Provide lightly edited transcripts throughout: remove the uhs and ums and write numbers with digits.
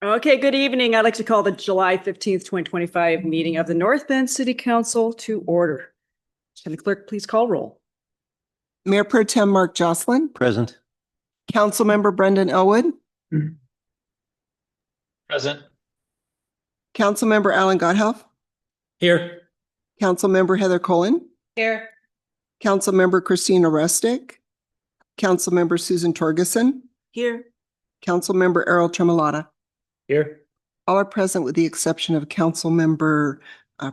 Okay, good evening. I'd like to call the July 15th, 2025 meeting of the North Bend City Council to order. Can the clerk please call roll? Mayor Pro Tem Mark Jocelyn, Present. Councilmember Brendan Elwood, Present. Councilmember Alan Gotthelf, Here. Councilmember Heather Cullen, Here. Councilmember Christina Rustic, Councilmember Susan Torgerson, Here. Councilmember Errol Tremolata. Here. All are present with the exception of Councilmember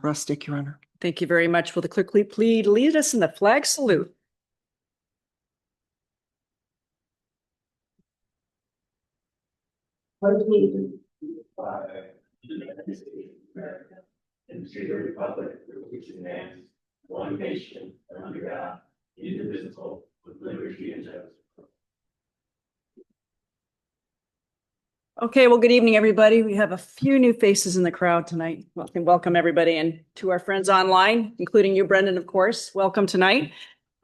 Rustic, Your Honor. Thank you very much. Will the clerk please lead us in the flag salute? And to the republic for which it stands, one nation, under God, indivisible, with liberty and justice. Okay, well, good evening, everybody. We have a few new faces in the crowd tonight. Welcome everybody, and to our friends online, including you, Brendan, of course. Welcome tonight.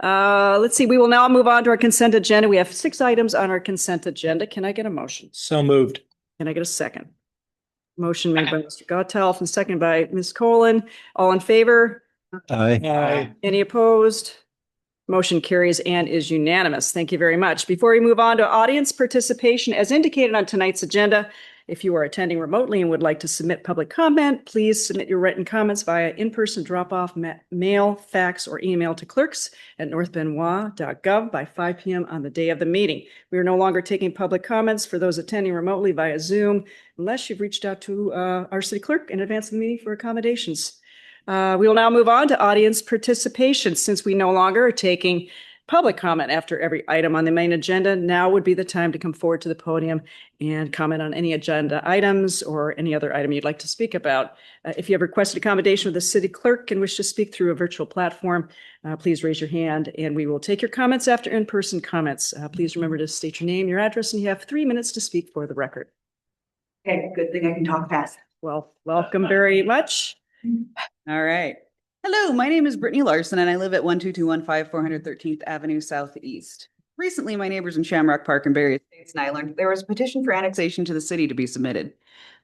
Let's see, we will now move on to our consent agenda. We have 6 items on our consent agenda. Can I get a motion? So moved. Can I get a second? Motion made by Mr. Gotthelf and seconded by Ms. Colin. All in favor? Aye. Any opposed? Motion carries and is unanimous. Thank you very much. Before we move on to audience participation, as indicated on tonight's agenda, if you are attending remotely and would like to submit public comment, please submit your written comments via in-person drop-off, mail, fax, or email to clerks@northbenoit.gov by 5 p.m. on the day of the meeting. We are no longer taking public comments for those attending remotely via Zoom, unless you've reached out to our city clerk in advance of the meeting for accommodations. We will now move on to audience participation. Since we no longer are taking public comment after every item on the main agenda, now would be the time to come forward to the podium and comment on any agenda items or any other item you'd like to speak about. If you have requested accommodation with the city clerk and wish to speak through a virtual platform, please raise your hand and we will take your comments after in-person comments. Please remember to state your name, your address, and you have 3 minutes to speak for the record. Okay, good thing I can talk fast. Well, welcome very much. All right. Hello, my name is Brittany Larson and I live at 12215 413th Avenue Southeast. Recently, my neighbors in Shamrock Park and Berry Estates and I learned there was a petition for annexation to the city to be submitted.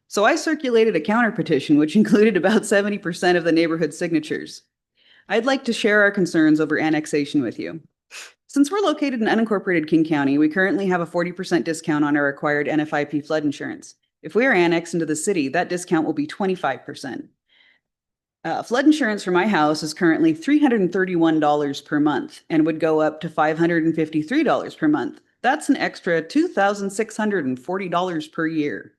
So I circulated a counter petition, which included about 70% of the neighborhood signatures. I'd like to share our concerns over annexation with you. Since we're located in unincorporated King County, we currently have a 40% discount on our required NFIP flood insurance. If we are annexed into the city, that discount will be 25%. Flood insurance for my house is currently $331 per month and would go up to $553 per month. That's an extra $2,640 per year.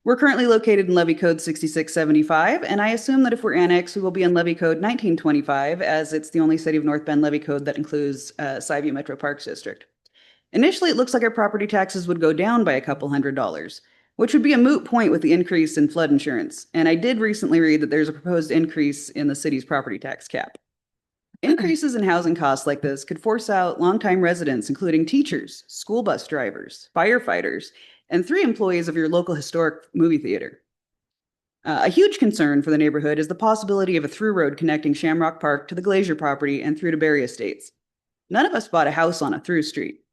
We're currently located in Levy Code 6675, and I assume that if we're annexed, we will be in Levy Code 1925, as it's the only City of North Bend levy code that includes Skyview Metro Parks District. Initially, it looks like our property taxes would go down by a couple $100, which would be a moot point with the increase in flood insurance. And I did recently read that there's a proposed increase in the city's property tax cap. Increases in housing costs like this could force out longtime residents, including teachers, school bus drivers, firefighters, and 3 employees of your local historic movie theater. A huge concern for the neighborhood is the possibility of a through road connecting Shamrock Park to the Glacier property and through to Berry Estates. None of us bought a house on a through street,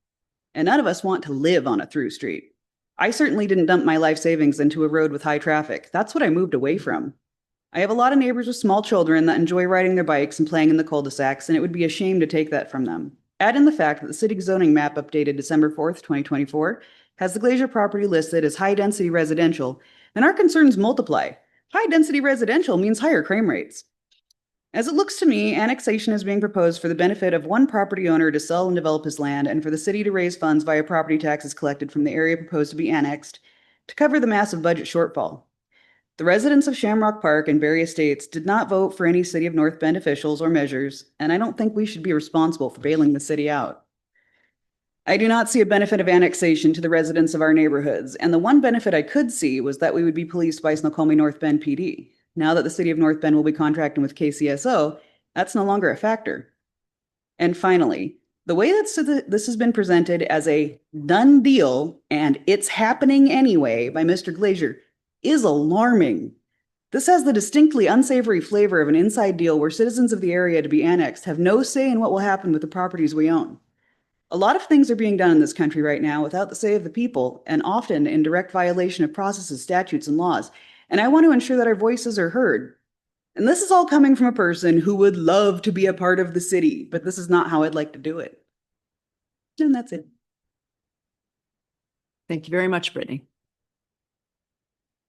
and none of us want to live on a through street. I certainly didn't dump my life savings into a road with high traffic. That's what I moved away from. I have a lot of neighbors with small children that enjoy riding their bikes and playing in the cul-de-sacs, and it would be a shame to take that from them. Add in the fact that the city zoning map updated December 4th, 2024, has the Glacier property listed as high-density residential, and our concerns multiply. High-density residential means higher crime rates. As it looks to me, annexation is being proposed for the benefit of one property owner to sell and develop his land and for the city to raise funds via property taxes collected from the area proposed to be annexed to cover the massive budget shortfall. The residents of Shamrock Park and Berry Estates did not vote for any City of North Bend officials or measures, and I don't think we should be responsible for bailing the city out. I do not see a benefit of annexation to the residents of our neighborhoods, and the one benefit I could see was that we would be policed by Snoqualmie North Bend PD. Now that the City of North Bend will be contracting with KCSO, that's no longer a factor. And finally, the way that this has been presented as a done deal and it's happening anyway by Mr. Glacier is alarming. This has the distinctly unsavory flavor of an inside deal where citizens of the area to be annexed have no say in what will happen with the properties we own. A lot of things are being done in this country right now without the say of the people, and often in direct violation of processes, statutes, and laws. And I want to ensure that our voices are heard. And this is all coming from a person who would love to be a part of the city, but this is not how I'd like to do it. And that's it. Thank you very much, Brittany.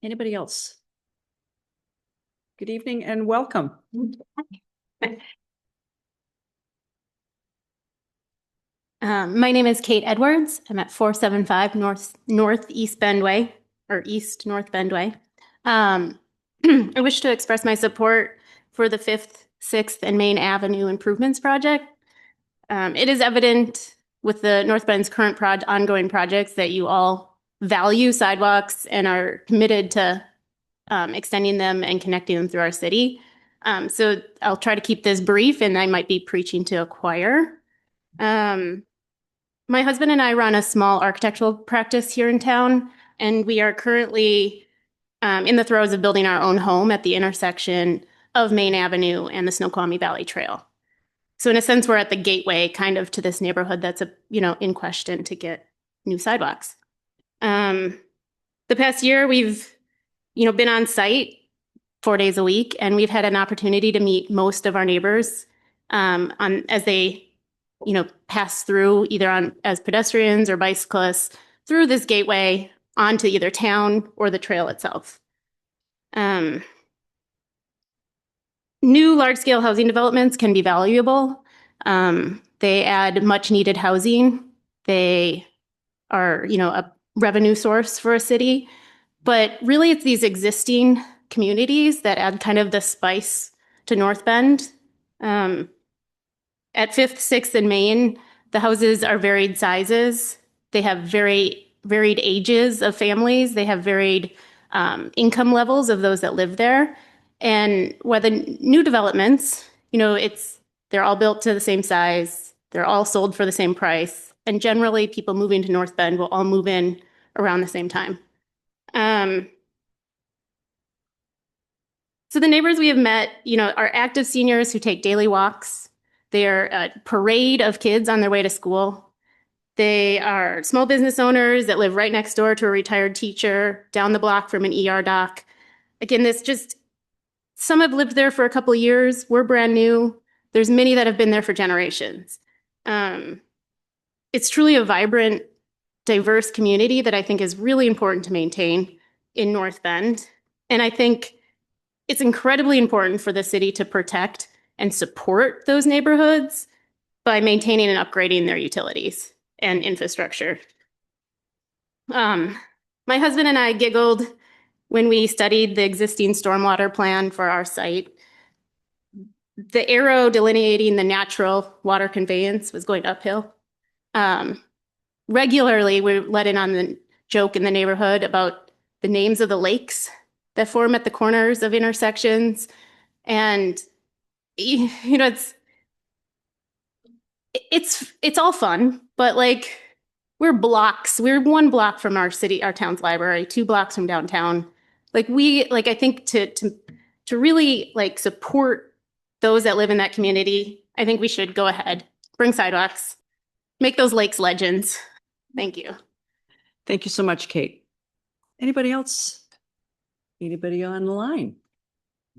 Anybody else? Good evening and welcome. My name is Kate Edwards. I'm at 475 Northeast Bendway, or East North Bendway. I wish to express my support for the 5th, 6th, and Main Avenue improvements project. It is evident with the North Bend's current ongoing projects that you all value sidewalks and are committed to extending them and connecting them through our city. So I'll try to keep this brief, and I might be preaching to a choir. My husband and I run a small architectural practice here in town, and we are currently in the throes of building our own home at the intersection of Main Avenue and the Snoqualmie Valley Trail. So in a sense, we're at the gateway kind of to this neighborhood that's in question to get new sidewalks. The past year, we've been on site 4 days a week, and we've had an opportunity to meet most of our neighbors as they pass through either as pedestrians or bicyclists through this gateway onto either town or the trail itself. New large-scale housing developments can be valuable. They add much-needed housing. They are, a revenue source for a city. But really, it's these existing communities that add kind of the spice to North Bend. At 5th, 6th, and Main, the houses are varied sizes. They have very varied ages of families. They have varied income levels of those that live there. And whether new developments, they're all built to the same size. They're all sold for the same price. And generally, people moving to North Bend will all move in around the same time. So the neighbors we have met, are active seniors who take daily walks. They are a parade of kids on their way to school. They are small business owners that live right next door to a retired teacher, down the block from an ER doc. Again, some have lived there for a couple of years. We're brand new. There's many that have been there for generations. It's truly a vibrant, diverse community that I think is really important to maintain in North Bend. And I think it's incredibly important for the city to protect and support those neighborhoods by maintaining and upgrading their utilities and infrastructure. My husband and I giggled when we studied the existing stormwater plan for our site. The arrow delineating the natural water conveyance was going uphill. Regularly, we're let in on the joke in the neighborhood about the names of the lakes that form at the corners of intersections. And it's all fun, but we're 1 block from our town's library, 2 blocks from downtown. I think to really support those that live in that community, I think we should go ahead, bring sidewalks, make those lakes legends. Thank you. Thank you so much, Kate. Anybody else? Anybody on the line?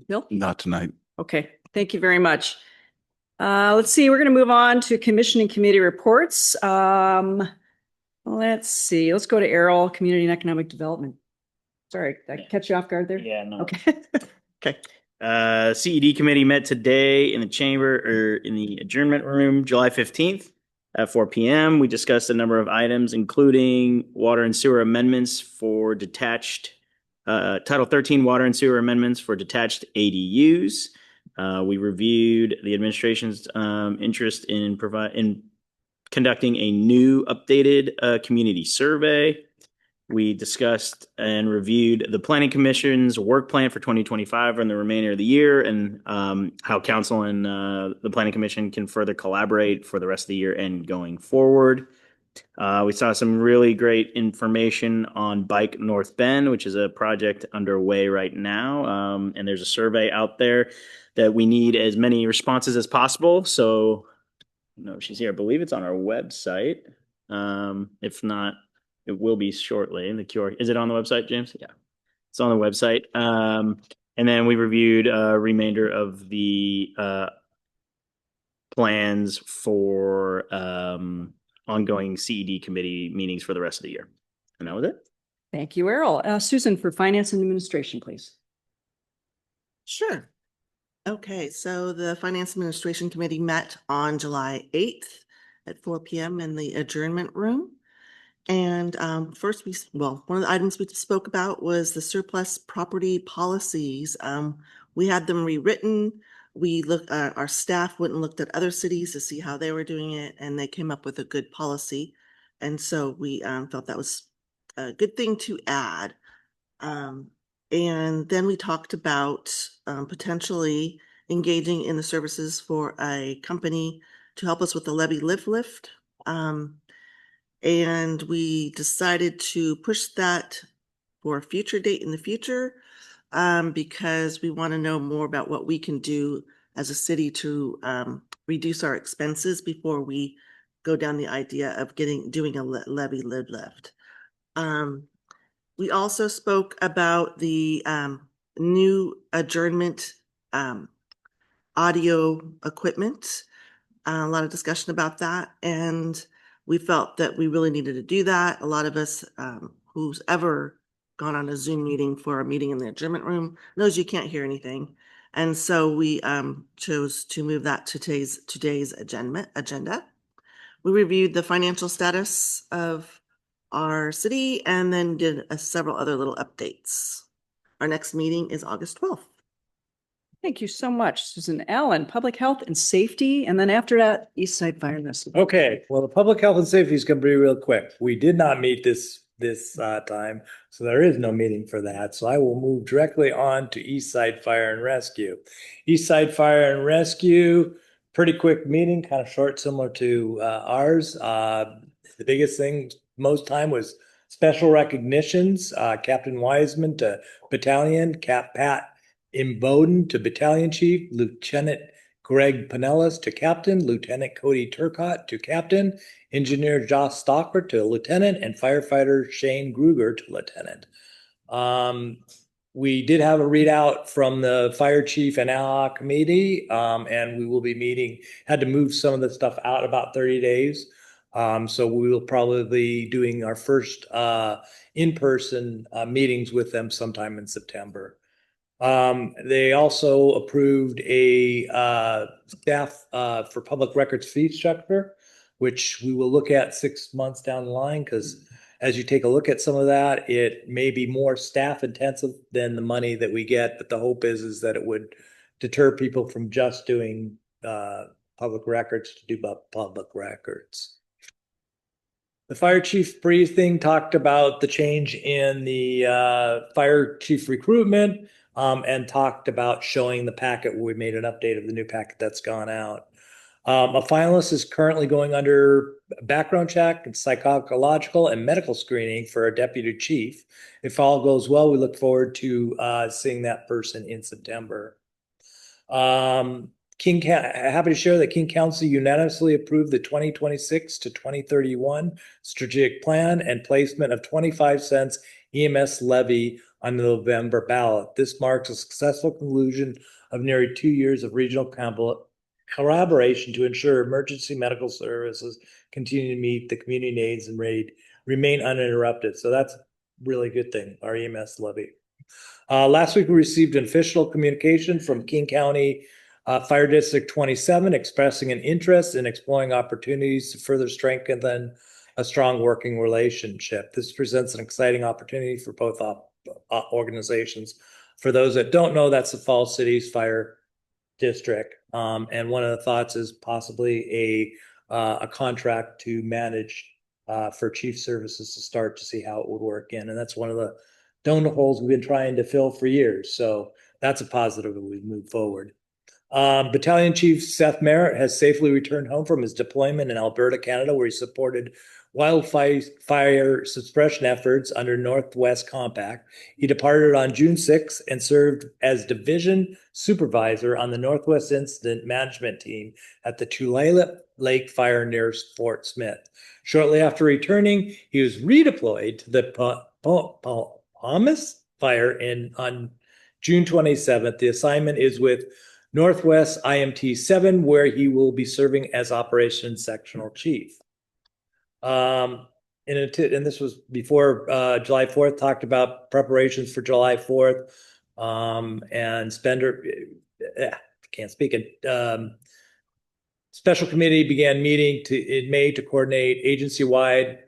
Bill? Not tonight. Okay, thank you very much. Let's see, we're going to move on to commission and committee reports. Let's see, let's go to Errol, Community and Economic Development. Sorry, did I catch you off guard there? Yeah, no. Okay. Okay. CED committee met today in the chamber or in the adjournment room, July 15th at 4 p.m. We discussed a number of items, including water and sewer amendments for detached, Title 13 water and sewer amendments for detached ADUs. We reviewed the administration's interest in conducting a new updated community survey. We discussed and reviewed the Planning Commission's work plan for 2025 and the remainder of the year, and how council and the Planning Commission can further collaborate for the rest of the year and going forward. We saw some really great information on Bike North Bend, which is a project underway right now. And there's a survey out there that we need as many responses as possible. So No, she's here. I believe it's on our website. If not, it will be shortly. The QR, is it on the website, James? Yeah, it's on the website. And then we reviewed a remainder of the plans for ongoing CED committee meetings for the rest of the year. And that was it. Thank you, Errol. Susan, for Finance and Administration, please. Sure. Okay, so the Finance Administration Committee met on July 8th at 4 p.m. in the adjournment room. And first, one of the items we spoke about was the surplus property policies. We had them rewritten. Our staff went and looked at other cities to see how they were doing it, and they came up with a good policy. And so we felt that was a good thing to add. And then we talked about potentially engaging in the services for a company to help us with the levy lift. And we decided to push that for a future date in the future because we want to know more about what we can do as a city to reduce our expenses before we go down the idea of doing a levy lift. We also spoke about the new adjournment audio equipment, a lot of discussion about that. And we felt that we really needed to do that. A lot of us who's ever gone on a Zoom meeting for a meeting in the adjournment room knows you can't hear anything. And so we chose to move that to today's agenda. We reviewed the financial status of our city and then did several other little updates. Our next meeting is August 12th. Thank you so much, Susan. Allen, Public Health and Safety, and then after that, East Side Fire and Rescue. Okay, well, the public health and safety is going to be real quick. We did not meet this time, so there is no meeting for that. So I will move directly on to East Side Fire and Rescue. East Side Fire and Rescue, pretty quick meeting, kind of short, similar to ours. The biggest thing most time was special recognitions. Captain Wiseman to battalion, Cap Pat Imboden to battalion chief, Lieutenant Greg Pinellas to captain, Lieutenant Cody Turcott to captain, Engineer Josh Stockford to lieutenant, and firefighter Shane Gruger to lieutenant. We did have a readout from the fire chief and ALA committee, and we will be meeting, had to move some of the stuff out about 30 days. So we will probably be doing our first in-person meetings with them sometime in September. They also approved a staff for public records fee structure, which we will look at 6 months down the line, because as you take a look at some of that, it may be more staff intensive than the money that we get, but the hope is that it would deter people from just doing public records to do public records. The fire chief briefing talked about the change in the fire chief recruitment, and talked about showing the packet where we made an update of the new packet that's gone out. A finalist is currently going under background check and psychological and medical screening for a deputy chief. If all goes well, we look forward to seeing that person in September. Happy to share that King Council unanimously approved the 2026 to 2031 strategic plan and placement of 25 cents EMS levy on the November ballot. This marks a successful conclusion of nearly 2 years of regional collaboration to ensure emergency medical services continue to meet the community needs and remain uninterrupted. So that's a really good thing, our EMS levy. Last week, we received an official communication from King County Fire District 27 expressing an interest in exploring opportunities to further strengthen a strong working relationship. This presents an exciting opportunity for both organizations. For those that don't know, that's the Falls Cities Fire District. And one of the thoughts is possibly a contract to manage for chief services to start to see how it would work in. And that's one of the donut holes we've been trying to fill for years. So that's a positive that we move forward. Battalion Chief Seth Merritt has safely returned home from his deployment in Alberta, Canada, where he supported wildfire suppression efforts under Northwest Compact. He departed on June 6th and served as division supervisor on the Northwest Incident Management Team at the Tulalip Lake fire near Fort Smith. Shortly after returning, he was redeployed to the Palmas fire on June 27th. The assignment is with Northwest IMT 7, where he will be serving as Operations Sectional Chief. And this was before July 4th, talked about preparations for July 4th. And Spender, can't speak it. Special committee began meeting in May to coordinate agency-wide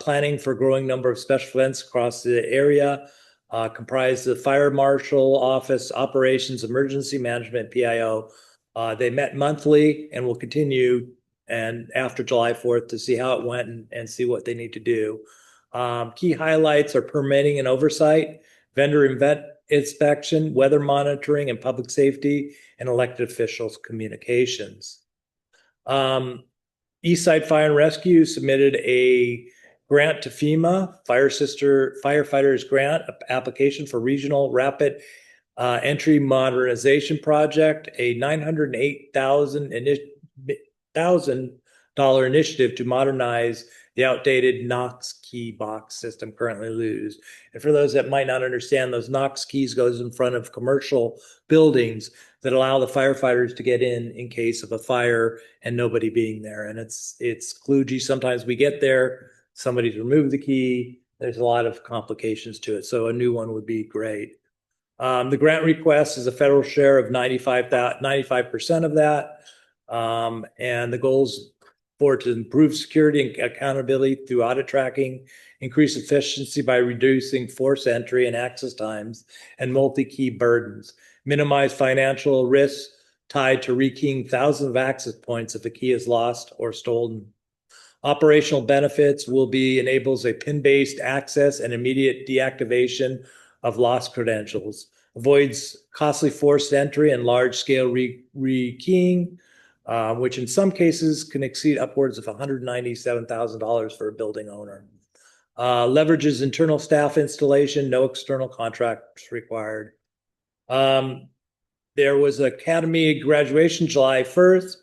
planning for a growing number of special events across the area, comprised of Fire Marshal Office, Operations, Emergency Management, PIO. They met monthly and will continue and after July 4th to see how it went and see what they need to do. Key highlights are permitting and oversight, vendor inspection, weather monitoring and public safety, and elected officials communications. Eastside Fire and Rescue submitted a grant to FEMA, Firefighters Grant application for Regional Rapid Entry Modernization Project, a $908,000 initiative to modernize the outdated Knox key box system currently used. And for those that might not understand, those Knox keys goes in front of commercial buildings that allow the firefighters to get in case of a fire and nobody being there. And it's kludgy. Sometimes we get there, somebody's removed the key. There's a lot of complications to it. So a new one would be great. The grant request is a federal share of 95% of that. And the goals for to improve security and accountability through audit tracking, increase efficiency by reducing force entry and access times, and multi-key burdens, minimize financial risks tied to rekeying thousands of access points if a key is lost or stolen. Operational benefits will be enables a PIN-based access and immediate deactivation of lost credentials, avoids costly forced entry and large-scale rekeying, which in some cases can exceed upwards of $197,000 for a building owner. Leverages internal staff installation, no external contracts required. There was Academy graduation July 1st,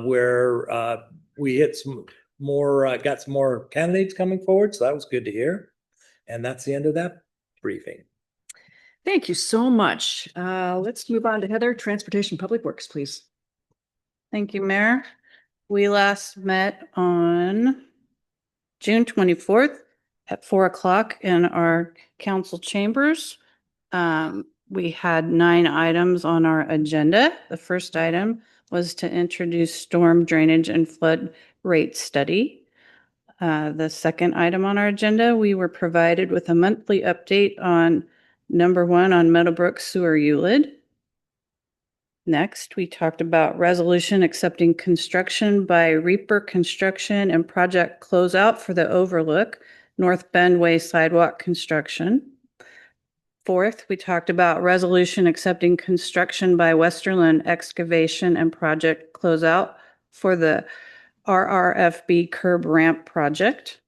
where we hit some more, got some more candidates coming forward. So that was good to hear. And that's the end of that briefing. Thank you so much. Let's move on to Heather, Transportation Public Works, please. Thank you, Mayor. We last met on June 24th at 4 o'clock in our council chambers. We had 9 items on our agenda. The first item was to introduce storm drainage and flood rate study. The second item on our agenda, we were provided with a monthly update on number 1 on Meadowbrook Sewer ULID. Next, we talked about resolution accepting construction by Reaper Construction and project closeout for the Overlook North Bend Way sidewalk construction. Fourth, we talked about resolution accepting construction by Westerland Excavation and project closeout for the RRFB curb ramp project.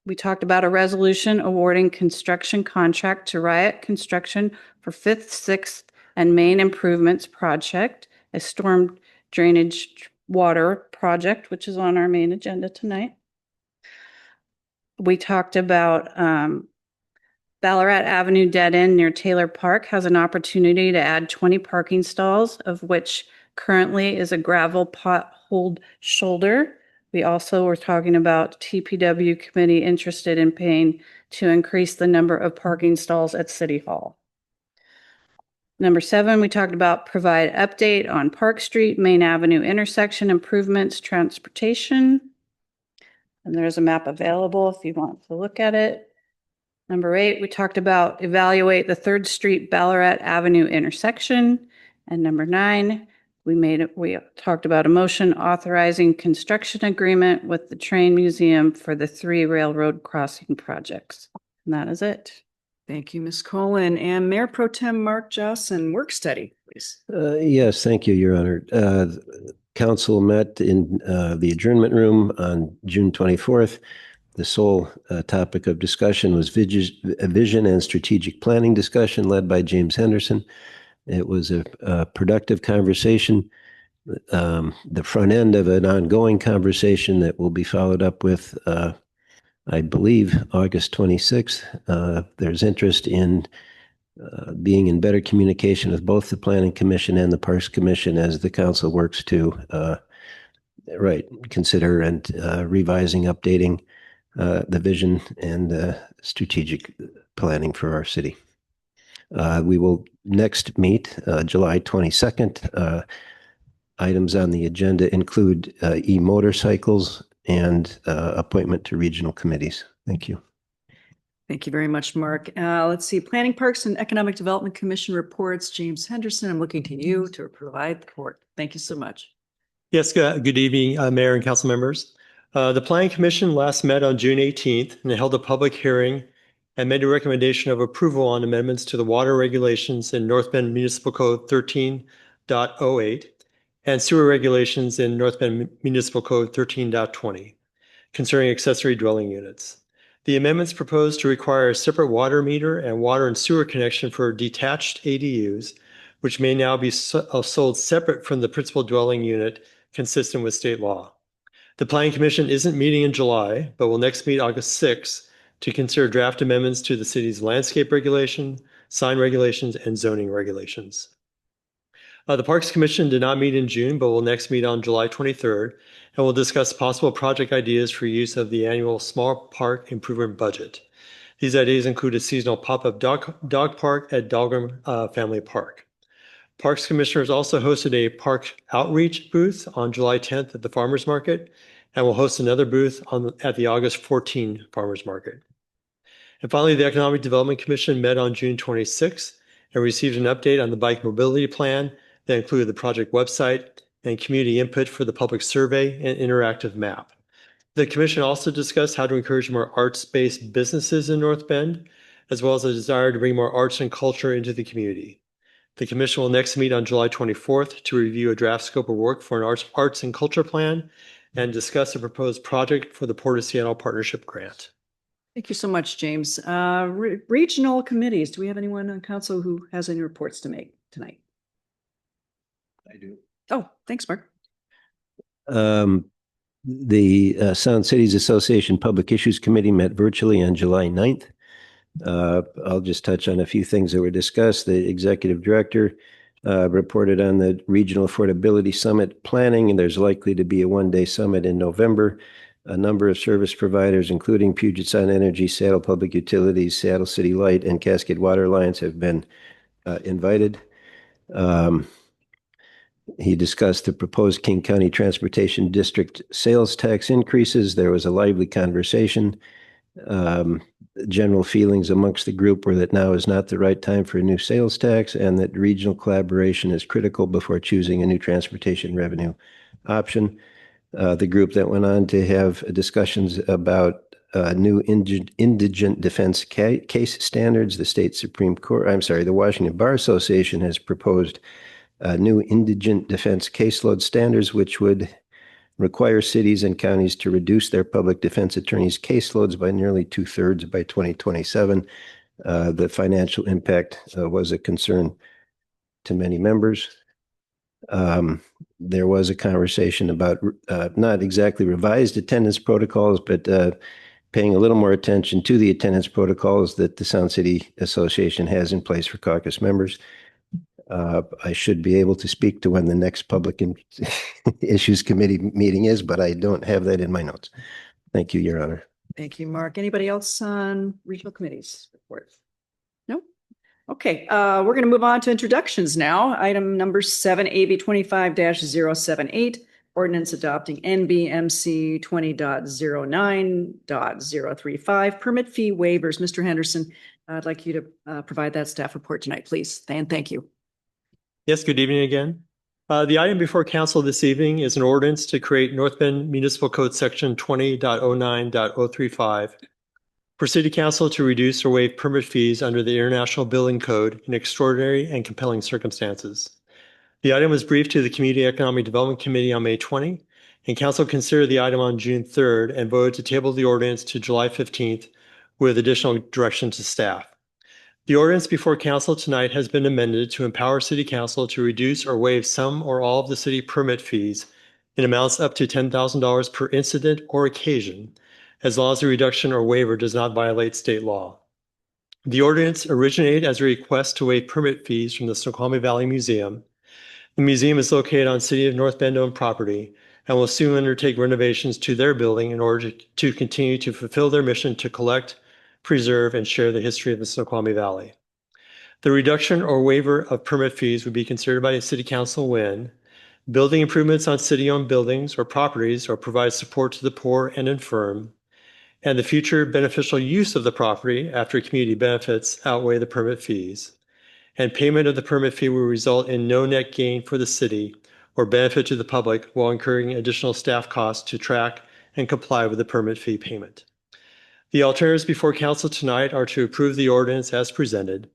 We talked about a resolution awarding construction contract to Riot Construction for 5th, 6th, and Main Improvements Project, a storm drainage water project, which is on our main agenda tonight. We talked about Ballarat Avenue dead end near Taylor Park has an opportunity to add 20 parking stalls, of which currently is a gravel pothole shoulder. We also were talking about TPW committee interested in paying to increase the number of parking stalls at City Hall. Number 7, we talked about provide update on Park Street, Main Avenue intersection improvements, transportation. And there's a map available if you want to look at it. Number 8, we talked about evaluate the 3rd Street Ballarat Avenue intersection. And number 9, we talked about a motion authorizing construction agreement with the Train Museum for the 3 railroad crossing projects. And that is it. Thank you, Ms. Colin. And Mayor Pro Tem Mark Johnson, work study, please. Yes, thank you, Your Honor. Council met in the adjournment room on June 24th. The sole topic of discussion was vision and strategic planning discussion led by James Henderson. It was a productive conversation, the front end of an ongoing conversation that will be followed up with, I believe, August 26th. There's interest in being in better communication with both the Planning Commission and the Parks Commission as the council works to consider and revising, updating the vision and strategic planning for our city. We will next meet July 22nd. Items on the agenda include e-motorcycles and appointment to regional committees. Thank you. Thank you very much, Mark. Let's see, Planning, Parks, and Economic Development Commission reports. James Henderson, I'm looking to you to provide the report. Thank you so much. Yes, good evening, Mayor and council members. The Planning Commission last met on June 18th and held a public hearing and made a recommendation of approval on amendments to the water regulations in North Bend Municipal Code 13.08 and sewer regulations in North Bend Municipal Code 13.20 concerning accessory dwelling units. The amendments propose to require a separate water meter and water and sewer connection for detached ADUs, which may now be sold separate from the principal dwelling unit, consistent with state law. The Planning Commission isn't meeting in July, but will next meet August 6th to consider draft amendments to the city's landscape regulation, sign regulations, and zoning regulations. The Parks Commission did not meet in June, but will next meet on July 23rd and will discuss possible project ideas for use of the annual small park improvement budget. These ideas include a seasonal pop-up dog park at Dahlgren Family Park. Parks Commissioners also hosted a park outreach booth on July 10th at the Farmers Market and will host another booth at the August 14 Farmers Market. And finally, the Economic Development Commission met on June 26th and received an update on the bike mobility plan that included the project website and community input for the public survey and interactive map. The commission also discussed how to encourage more arts-based businesses in North Bend, as well as a desire to bring more arts and culture into the community. The commission will next meet on July 24th to review a draft scope of work for an arts and culture plan and discuss a proposed project for the Port of Seattle Partnership Grant. Thank you so much, James. Regional committees, do we have anyone on council who has any reports to make tonight? I do. Oh, thanks, Mark. The Sound Cities Association Public Issues Committee met virtually on July 9th. I'll just touch on a few things that were discussed. The executive director reported on the Regional Affordability Summit planning, and there's likely to be a one-day summit in November. A number of service providers, including Puget Sound Energy, Seattle Public Utilities, Seattle City Light, and Cascade Water Alliance, have been invited. He discussed the proposed King County Transportation District sales tax increases. There was a lively conversation. General feelings amongst the group were that now is not the right time for a new sales tax and that regional collaboration is critical before choosing a new transportation revenue option. The group that went on to have discussions about new indigent defense case standards. The state Supreme Court, the Washington Bar Association has proposed new indigent defense caseload standards, which would require cities and counties to reduce their public defense attorneys' caseloads by nearly 2/3 by 2027. The financial impact was a concern to many members. There was a conversation about not exactly revised attendance protocols, but paying a little more attention to the attendance protocols that the Sound City Association has in place for caucus members. I should be able to speak to when the next Public Issues Committee meeting is, but I don't have that in my notes. Thank you, Your Honor. Thank you, Mark. Anybody else on regional committees report? No? Okay, we're going to move on to introductions now. Item number 7, AB 25-078, ordinance adopting NBMC 20.09.035, permit fee waivers. Mr. Henderson, I'd like you to provide that staff report tonight, please. And thank you. Yes, good evening again. The item before council this evening is an ordinance to create North Bend Municipal Code Section 20.09.035 for City Council to reduce or waive permit fees under the International Building Code in extraordinary and compelling circumstances. The item was briefed to the Community Economic Development Committee on May 20, and council considered the item on June 3rd and voted to table the ordinance to July 15th with additional direction to staff. The ordinance before council tonight has been amended to empower city council to reduce or waive some or all of the city permit fees in amounts up to $10,000 per incident or occasion, as long as the reduction or waiver does not violate state law. The ordinance originated as a request to waive permit fees from the Snoqualmie Valley Museum. The museum is located on City of North Bend owned property and will soon undertake renovations to their building in order to continue to fulfill their mission to collect, preserve, and share the history of the Snoqualmie Valley. The reduction or waiver of permit fees would be considered by the City Council when building improvements on city-owned buildings or properties or provide support to the poor and infirm, and the future beneficial use of the property after community benefits outweigh the permit fees, and payment of the permit fee will result in no net gain for the city or benefit to the public while incurring additional staff costs to track and comply with the permit fee payment. The alternatives before council tonight are to approve the ordinance as presented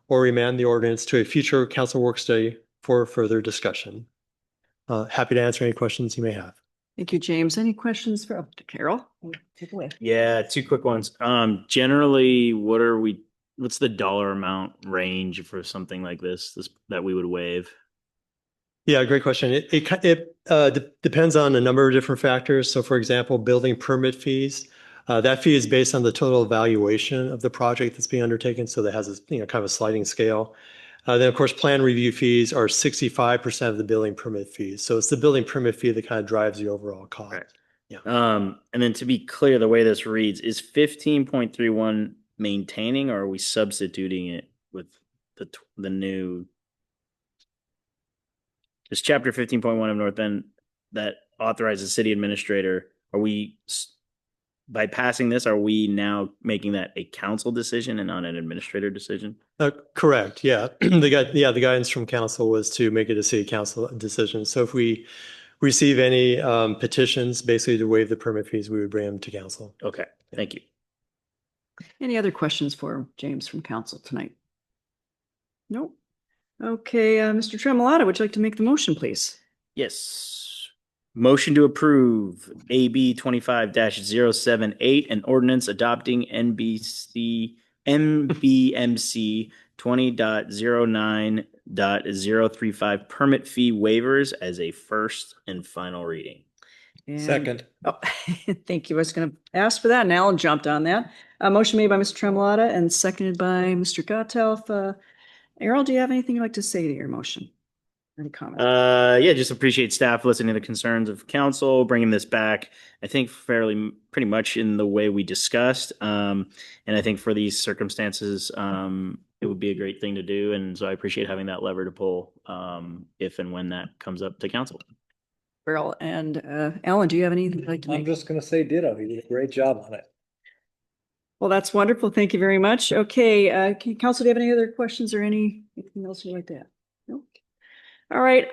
or remand the ordinance to a future council work study for further discussion. Happy to answer any questions you may have. Thank you, James. Any questions for Carol? Take it away. Yeah, two quick ones. Generally, what's the dollar amount range for something like this that we would waive? Yeah, great question. It depends on a number of different factors. So for example, building permit fees, that fee is based on the total valuation of the project that's being undertaken. So that has a kind of a sliding scale. Then of course, plan review fees are 65% of the building permit fees. So it's the building permit fee that kind of drives the overall cost. Right. Yeah. And then to be clear, the way this reads, is 15.31 maintaining, or are we substituting it with the new? This chapter 15.1 of North Bend that authorizes city administrator, by passing this, are we now making that a council decision and not an administrator decision? Correct. Yeah. The guidance from council was to make it a city council decision. So if we receive any petitions basically to waive the permit fees, we would bring them to council. Okay. Thank you. Any other questions for James from council tonight? Nope. Okay, Mr. Tremolata, would you like to make the motion, please? Yes. Motion to approve AB 25-078, an ordinance adopting NBMC 20.09.035 permit fee waivers as a first and final reading. And- Second. Oh, thank you. I was going to ask for that, and Alan jumped on that. Motion made by Mr. Tremolata and seconded by Mr. Gottelf. Errol, do you have anything you'd like to say to your motion? Any comments? Yeah, just appreciate staff listening to the concerns of council, bringing this back, I think pretty much in the way we discussed. And I think for these circumstances, it would be a great thing to do. And so I appreciate having that lever to pull if and when that comes up to council. Errol and Alan, do you have anything you'd like to I'm make? just going to say ditto. You did a great job on it. Well, that's wonderful. Thank you very much. Okay, council, do you have any other questions or anything else you'd like to add? No? All right,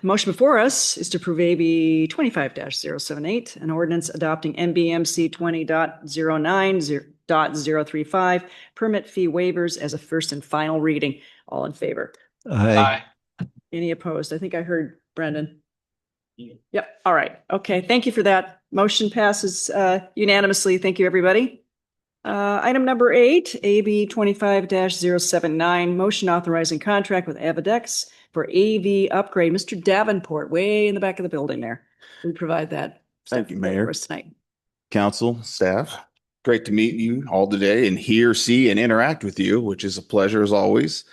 motion before us is to approve AB 25-078, an ordinance adopting NBMC 20.09.035 permit fee waivers as a first and final reading. All in favor? Aye. Any opposed? I think I heard Brendan. Yep. All right. Okay. Thank you for that. Motion passes unanimously. Thank you, everybody. Item number 8, AB 25-079, motion authorizing contract with Avadex for AV upgrade. Mr. Davenport, way in the back of the building there. We provide that. Thank you, Mayor. For us tonight. Council, staff, great to meet you all today and hear, see, and interact with you, which is a pleasure as always.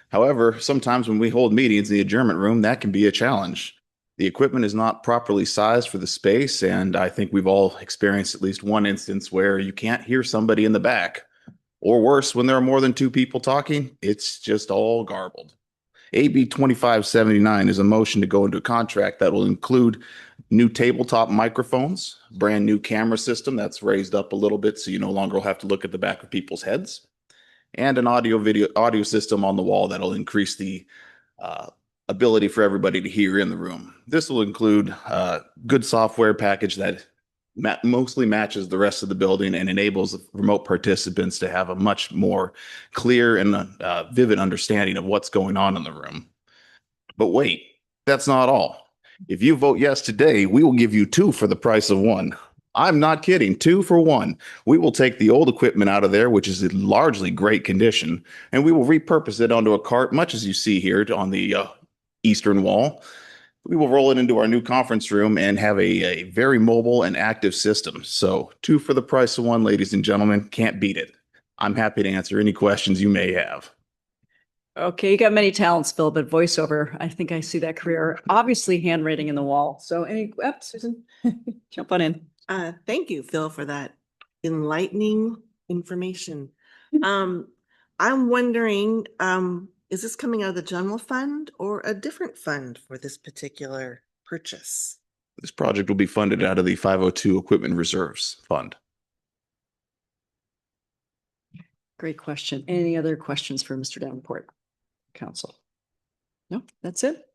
However, sometimes when we hold meetings in the adjournment room, that can be a challenge. The equipment is not properly sized for the space, and I think we've all experienced at least one instance where you can't hear somebody in the back. Or worse, when there are more than two people talking, it's just all garbled. AB 2579 is a motion to go into a contract that will include new tabletop microphones, brand new camera system that's raised up a little bit so you no longer will have to look at the back of people's heads, and an audio system on the wall that'll increase the ability for everybody to hear in the room. This will include a good software package that mostly matches the rest of the building and enables remote participants to have a much more clear and vivid understanding of what's going on in the room. But wait, that's not all. If you vote yes today, we will give you 2 for the price of 1. I'm not kidding. 2 for 1. We will take the old equipment out of there, which is in largely great condition, and we will repurpose it onto a cart, much as you see here on the eastern wall. We will roll it into our new conference room and have a very mobile and active system. So 2 for the price of 1, ladies and gentlemen. Can't beat it. I'm happy to answer any questions you may have. Okay, you got many talents, Phil, but voiceover, I think I see that career. Obviously, handwriting in the wall. So Susan, jump on in. Thank you, Phil, for that enlightening information. I'm wondering, is this coming out of the general fund or a different fund for this particular purchase? This project will be funded out of the 502 Equipment Reserves Fund. Great question. Any other questions for Mr. Davenport, council? No, that's it.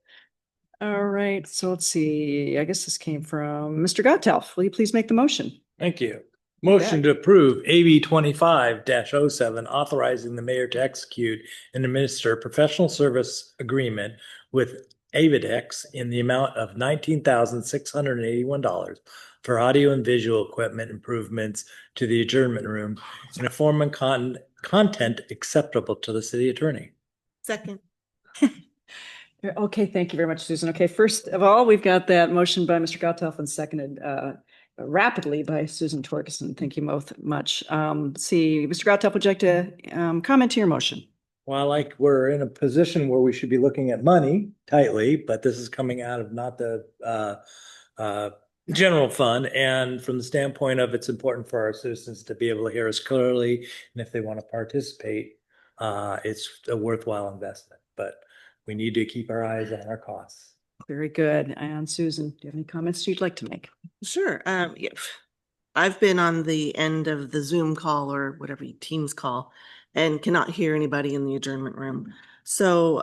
All right, so let's see. I guess this came from Mr. Gottelf. Will you please make the motion? Thank you. Motion to approve AB 25-07, authorizing the mayor to execute and administer a professional service agreement with Avidex in the amount of $19,681 for audio and visual equipment improvements to the adjournment room in a form and content acceptable to the city attorney. Second. Okay, thank you very much, Susan. Okay, first of all, we've got that motion by Mr. Gottelf and seconded rapidly by Susan Torgerson. Thank you both much. See, Mr. Gottelf, would you like to comment to your motion? Well, like we're in a position where we should be looking at money tightly, but this is coming out of not the general fund. And from the standpoint of it's important for our citizens to be able to hear us clearly. And if they want to participate, it's a worthwhile investment, but we need to keep our eyes on our costs. Very good. And Susan, do you have any comments you'd like to make? Sure. Yeah. I've been on the end of the Zoom call or whatever Teams call and cannot hear anybody in the adjournment room. So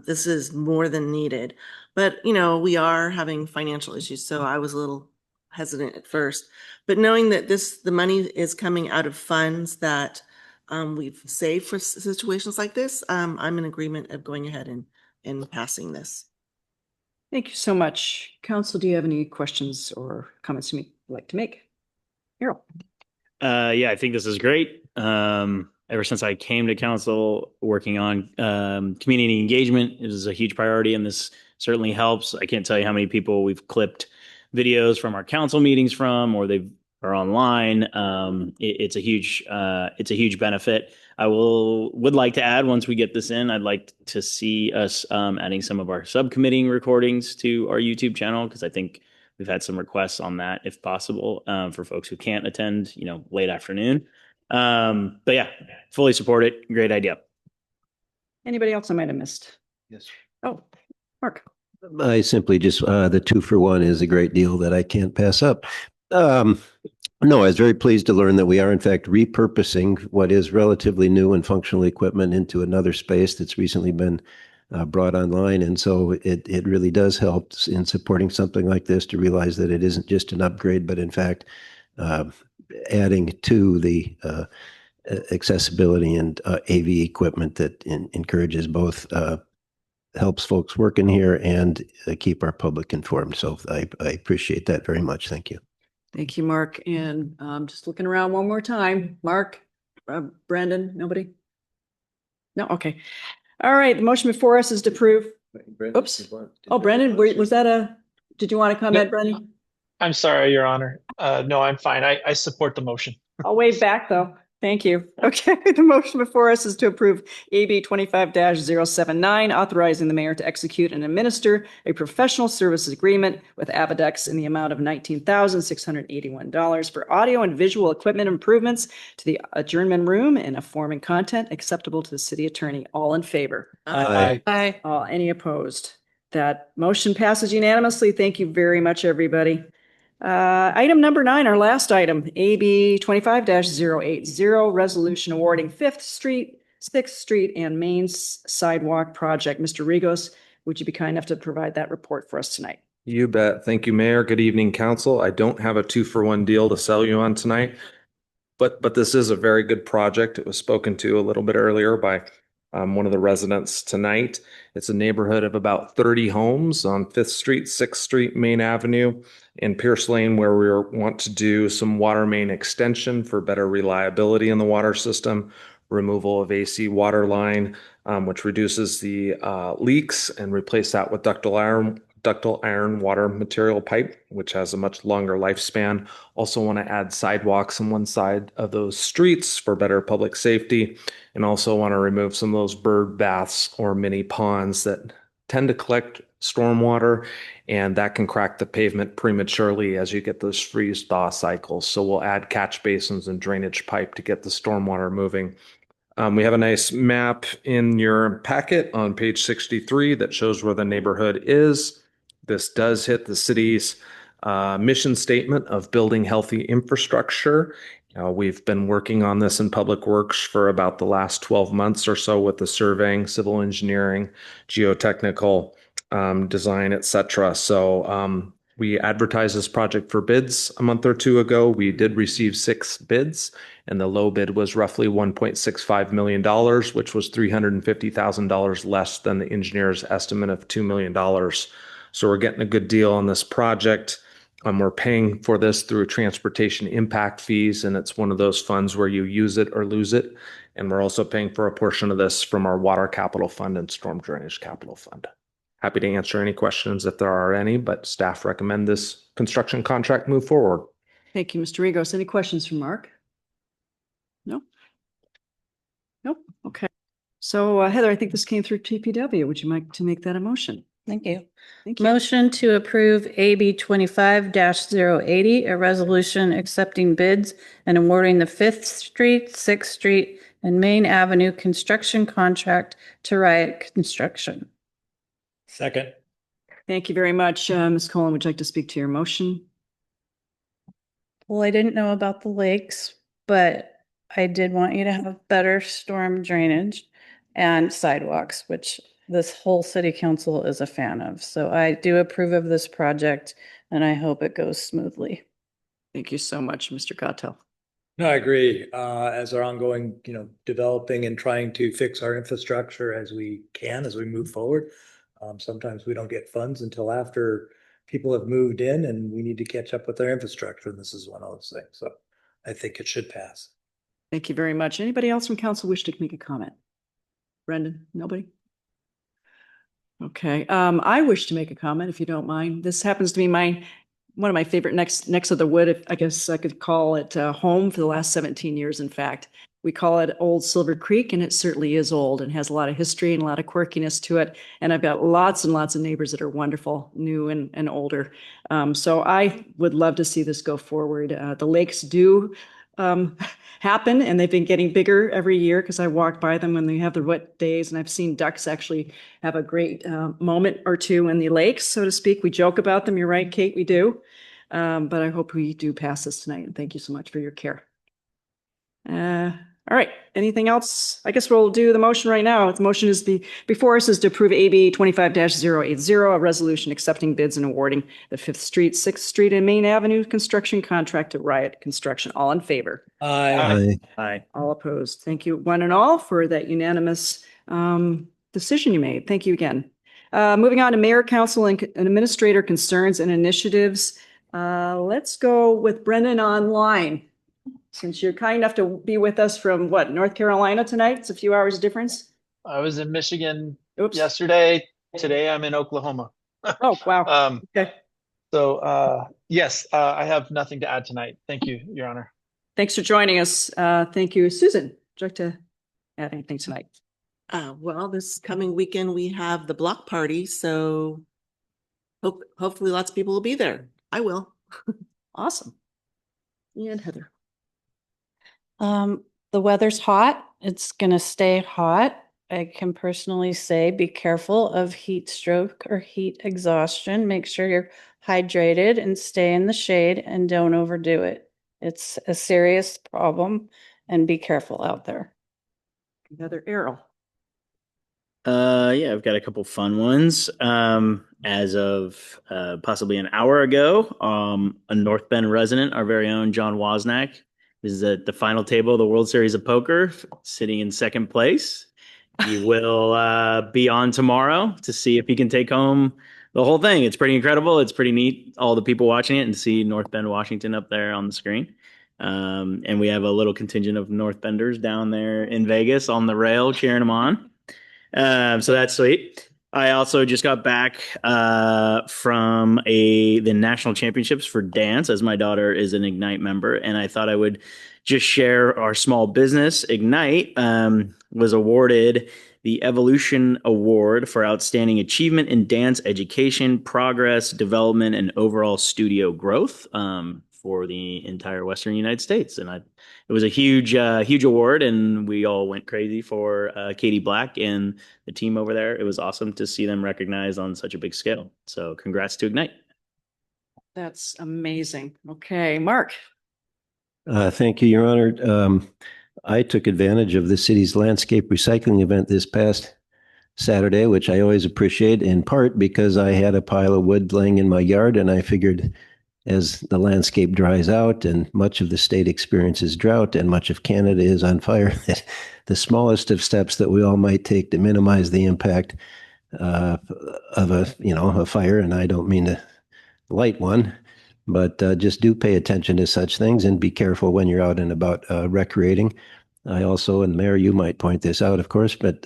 this is more than needed. But, you know, we are having financial issues. So I was a little hesitant at first. But knowing that the money is coming out of funds that we've saved for situations like this, I'm in agreement of going ahead and passing this. Thank you so much. Council, do you have any questions or comments you'd like to make? Harold. Yeah, I think this is great. Ever since I came to council working on community engagement, it is a huge priority, and this certainly helps. I can't tell you how many people we've clipped videos from our council meetings from, or they are online. It's a huge benefit. I would like to add, once we get this in, I'd like to see us adding some of our subcommittee recordings to our YouTube channel, because I think we've had some requests on that, if possible, for folks who can't attend, late afternoon. But yeah, fully support it. Great idea. Anybody else I might have missed? Yes. Oh, Mark. I simply just, the 2 for 1 is a great deal that I can't pass up. No, I was very pleased to learn that we are in fact repurposing what is relatively new and functional equipment into another space that's recently been brought online. And so it really does help in supporting something like this to realize that it isn't just an upgrade, but in fact, adding to the accessibility and AV equipment that encourages both helps folks work in here and keep our public informed. So I appreciate that very much. Thank you. Thank you, Mark. And just looking around one more time. Mark, Brandon, nobody? No, okay. All right, the motion before us is to approve. Oops. Oh, Brandon, did you want to comment, Brandon? I'm sorry, Your Honor. No, I'm fine. I support the motion. I'll wave back though. Thank you. Okay, the motion before us is to approve AB 25-079, authorizing the mayor to execute and administer a professional services agreement with Avidex in the amount of $19,681 for audio and visual equipment improvements to the adjournment room in a form and content acceptable to the city attorney. All in favor? Aye. Aye. Any opposed? That motion passes unanimously. Thank you very much, everybody. Item number 9, our last item, AB 25-080, resolution awarding 5th Street, 6th Street, and Main Sidewalk Project. Mr. Rigos, would you be kind enough to provide that report for us tonight? You bet. Thank you, Mayor. Good evening, Council. I don't have a 2-for-1 deal to sell you on tonight, but this is a very good project. It was spoken to a little bit earlier by one of the residents tonight. It's a neighborhood of about 30 homes on 5th Street, 6th Street, Main Avenue. in Pierce Lane where we want to do some water main extension for better reliability in the water system, removal of AC water line, which reduces the leaks, and replace that with ductile iron water material pipe, which has a much longer lifespan. Also want to add sidewalks on one side of those streets for better public safety, and also want to remove some of those bird baths or mini ponds that tend to collect stormwater, and that can crack the pavement prematurely as you get those freeze thaw cycles. So we'll add catch basins and drainage pipe to get the stormwater moving. We have a nice map in your packet on page 63 that shows where the neighborhood is. This does hit the city's mission statement of building healthy infrastructure. We've been working on this in Public Works for about the last 12 months or so with the surveying, civil engineering, geotechnical design, etc. So we advertised this project for bids a month or two ago. We did receive 6 bids, and the low bid was roughly $1.65 million, which was $350,000 less than the engineer's estimate of $2 million. So we're getting a good deal on this project. We're paying for this through transportation impact fees, and it's one of those funds where you use it or lose it. And we're also paying for a portion of this from our water capital fund and storm drainage capital fund. Happy to answer any questions if there are any, but staff recommend this construction contract move forward. Thank you, Mr. Regos. Any questions from Mark? No? Nope. Okay. So Heather, I think this came through TPW. Would you like to make that a motion? Thank you. Thank you. Motion to approve AB 25-080, a resolution accepting bids and awarding the 5th Street, 6th Street, and Main Avenue construction contract to Riot Construction. Second. Thank you very much. Ms. Cullen, would you like to speak to your motion? Well, I didn't know about the lakes, but I did want you to have better storm drainage and sidewalks, which this whole city council is a fan of. So I do approve of this project, and I hope it goes smoothly. Thank you so much, Mr. Cottel. No, I agree. As our ongoing, developing and trying to fix our infrastructure as we can, as we move forward. Sometimes we don't get funds until after people have moved in and we need to catch up with their infrastructure. And this is one of those things. So I think it should pass. Thank you very much. Anybody else from council wish to make a comment? Brendan, nobody? Okay. I wish to make a comment if you don't mind. This happens to be one of my favorite next of the wood, if I guess I could call it home for the last 17 years. In fact, we call it Old Silver Creek, and it certainly is old and has a lot of history and a lot of quirkiness to it. And I've got lots and lots of neighbors that are wonderful, new and older. So I would love to see this go forward. The lakes do happen, and they've been getting bigger every year because I walk by them when they have the wet days, and I've seen ducks actually have a great moment or two in the lakes, so to speak. We joke about them. You're right, Kate, we do. But I hope we do pass this tonight, and thank you so much for your care. All right. Anything else? I guess we'll do the motion right now. The motion is before us is to approve AB 25-080, a resolution accepting bids and awarding the 5th Street, 6th Street, and Main Avenue construction contract to Riot Construction. All in favor? Aye. Aye. All opposed. Thank you, one and all, for that unanimous decision you made. Thank you again. Moving on to Mayor, Council, and Administrator concerns and initiatives. Let's go with Brendan online. Since you're kind enough to be with us from North Carolina tonight? It's a few hours difference. I was in Michigan Oops. yesterday. Today I'm in Oklahoma. Oh, wow. Okay. So yes, I have nothing to add tonight. Thank you, Your Honor. Thanks for joining us. Thank you. Susan, would you like to add anything tonight? Well, this coming weekend, we have the block party, so hopefully lots of people will be there. I will. Awesome. And Heather. The weather's hot. It's going to stay hot. I can personally say be careful of heat stroke or heat exhaustion. Make sure you're hydrated and stay in the shade and don't overdo it. It's a serious problem, and be careful out there. Heather, Errol. Yeah, I've got a couple fun ones. As of possibly an hour ago, a North Bend resident, our very own John Wozniak, is at the final table of the World Series of Poker, sitting in second place. He will be on tomorrow to see if he can take home the whole thing. It's pretty incredible. It's pretty neat. All the people watching it and see North Bend, Washington up there on the screen. And we have a little contingent of North Benders down there in Vegas on the rail cheering them on. So that's sweet. I also just got back from the national championships for dance, as my daughter is an Ignite member, and I thought I would just share our small business. Ignite was awarded the Evolution Award for Outstanding Achievement in Dance Education, Progress, Development, and Overall Studio Growth for the entire Western United States. And it was a huge award, and we all went crazy for Katie Black and the team over there. It was awesome to see them recognized on such a big scale. So congrats to Ignite. That's amazing. Okay, Mark. Thank you, Your Honor. I took advantage of the city's landscape recycling event this past Saturday, which I always appreciate, in part because I had a pile of wood laying in my yard, and I figured as the landscape dries out and much of the state experiences drought and much of Canada is on fire, that the smallest of steps that we all might take to minimize the impact of a fire, and I don't mean to light one, but just do pay attention to such things and be careful when you're out and about recreating. I also, and Mayor, you might point this out, of course, but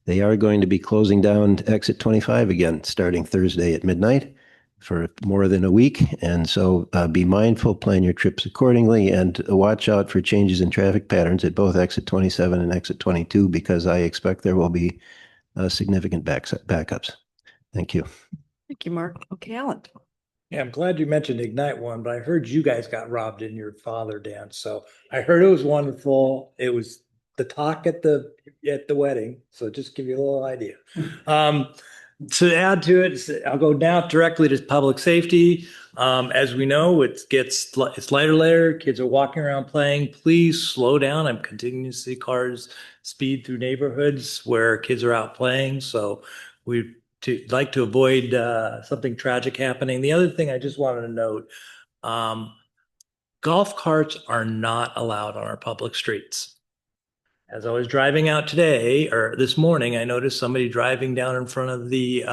they are going to be closing down exit 25 again, starting Thursday at midnight for more than a week. And so be mindful, plan your trips accordingly, and watch out for changes in traffic patterns at both exit 27 and exit 22, because I expect there will be significant backups. Thank you. Thank you, Mark. Okay, Alan. Yeah, I'm glad you mentioned Ignite one, but I heard you guys got robbed in your father dance. So I heard it was wonderful. It was the talk at the wedding. So just give you a little idea. To add to it, I'll go now directly to public safety. As we know, it's lighter later. Kids are walking around playing. Please slow down. I'm continuing to see cars speed through neighborhoods where kids are out playing. So we'd like to avoid something tragic happening. The other thing I just wanted to note, golf carts are not allowed on our public streets. As I was driving out today or this morning, I noticed somebody driving down in front of the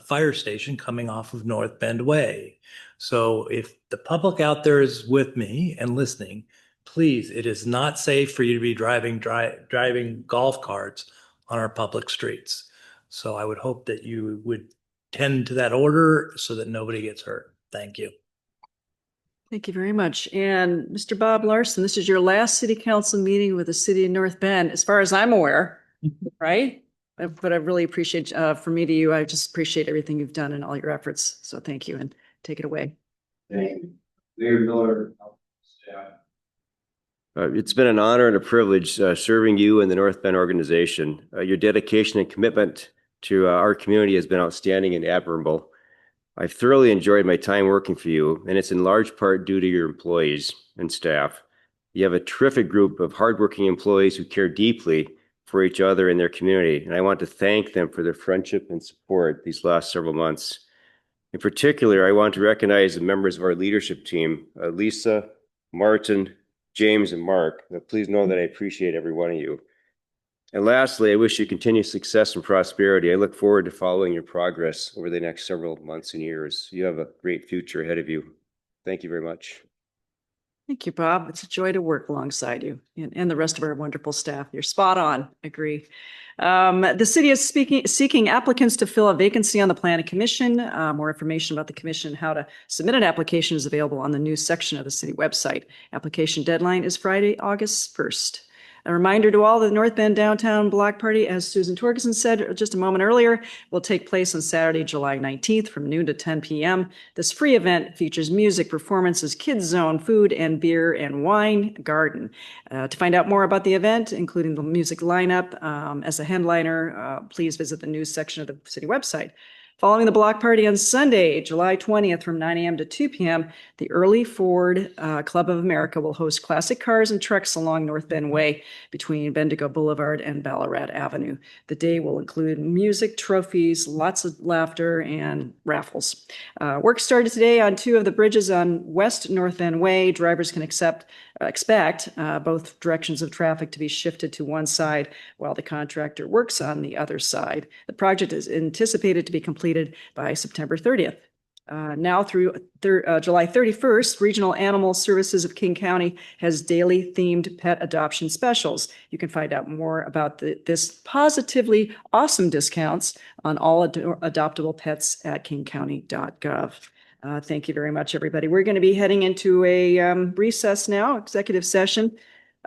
fire station coming off of North Bend Way. So if the public out there is with me and listening, please, it is not safe for you to be driving golf carts on our public streets. So I would hope that you would tend to that order so that nobody gets hurt. Thank you. Thank you very much. And Mr. Bob Larson, this is your last city council meeting with the city of North Bend, as far as I'm aware, right? But I really appreciate, from me to you, I just appreciate everything you've done and all your efforts. So thank you, and take it away. Thank you. Mayor Miller, staff. It's been an honor and a privilege serving you and the North Bend organization. Your dedication and commitment to our community has been outstanding and admirable. I've thoroughly enjoyed my time working for you, and it's in large part due to your employees and staff. You have a terrific group of hardworking employees who care deeply for each other and their community, and I want to thank them for their friendship and support these last several months. In particular, I want to recognize the members of our leadership team, Lisa, Martin, James, and Mark. Please know that I appreciate every one of you. And lastly, I wish you continued success and prosperity. I look forward to following your progress over the next several months and years. You have a great future ahead of you. Thank you very much. Thank you, Bob. It's a joy to work alongside you and the rest of our wonderful staff. You're spot on. Agree. The city is seeking applicants to fill a vacancy on the Planning Commission. More information about the commission, how to submit an application is available on the news section of the city website. Application deadline is Friday, August 1st. A reminder to all, the North Bend Downtown Block Party, as Susan Torgerson said just a moment earlier, will take place on Saturday, July 19th from noon to 10 p.m. This free event features music, performances, kids zone, food and beer and wine garden. To find out more about the event, including the music lineup as a headliner, please visit the news section of the city website. Following the block party on Sunday, July 20th from 9 a.m. to 2 p.m., the Early Ford Club of America will host classic cars and trucks along North Bend Way between Bendigo Boulevard and Ballarat Avenue. The day will include music, trophies, lots of laughter, and raffles. Work started today on 2 of the bridges on West North Bend Way. Drivers can expect both directions of traffic to be shifted to one side while the contractor works on the other side. The project is anticipated to be completed by September 30th. Now through July 31st, Regional Animal Services of King County has daily themed pet adoption specials. You can find out more about this positively awesome discounts on all adoptable pets at kingcounty.gov. Thank you very much, everybody. We're going to be heading into a recess now, executive session.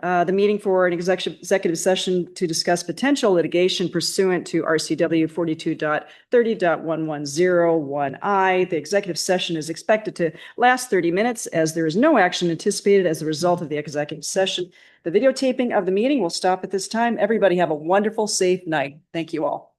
The meeting for an executive session to discuss potential litigation pursuant to RCW 42.30.1101I. The executive session is expected to last 30 minutes as there is no action anticipated as a result of the executive session. The videotaping of the meeting will stop at this time. Everybody have a wonderful, safe night. Thank you all.